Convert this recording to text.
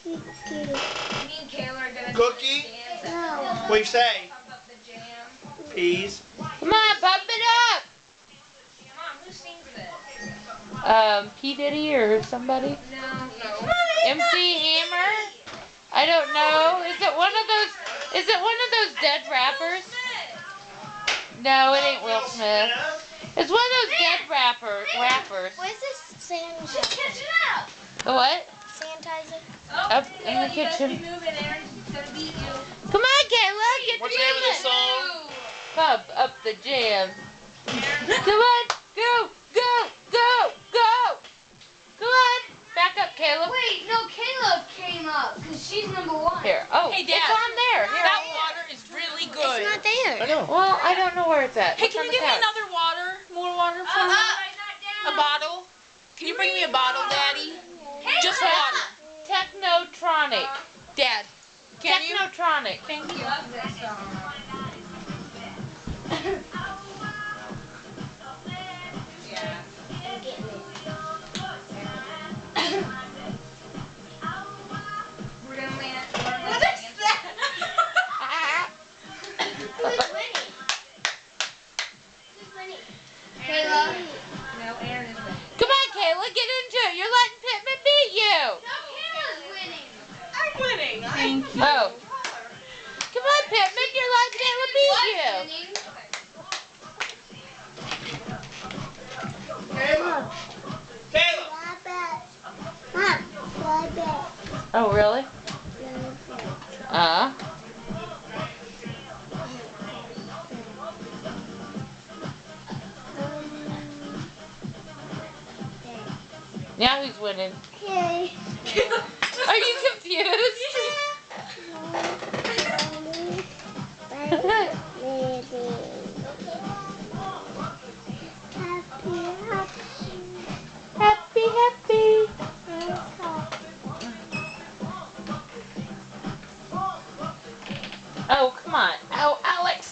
Me and Kayla are gonna Cookie? dance. No. What do you say? Pump up the jam. Peas. Come on, pump it up. Mom, who sings this? P. Diddy or somebody? No. MC Hammer? I don't know. Is it one of those? Is it one of those dead rappers? No, it ain't Will Smith. It's one of those dead rappers. Where's this sanitizer? She's catching up. The what? Sanitizer? Up in the You guys kitchen. keep moving, Aaron's gonna beat you. Come on, Kayla, get What's the name of this song? Pump up the jam. Come on, go, go, go, go. Come on, back up, Caleb. Wait, no, Caleb came up because she's number 1. Here. Oh, Hey, it's Dad. on there. Here. That water is really good. It's not there. I know. Well, I don't know where it's at. Hey, It's can on you the give me couch. another water? More water for me? A bottle? Can you bring me a bottle, Daddy? Just water. Technotronic. Dad, can you? Technotronic. Thank you. Love this song. Yeah. We're gonna land. What is that? Who's winning? Who's winning? Caleb. No, Aaron is winning. Come on, Kayla, get into it. You're letting Pittman beat you. No, Caleb's winning. I'm winning. Thank you. Oh. Come on, Pittman, you're letting Kayla beat you. Caleb. Caleb. Oh, really? Now who's winning? Okay. Are you confused? Happy, happy. Oh, come on. Oh, Alex.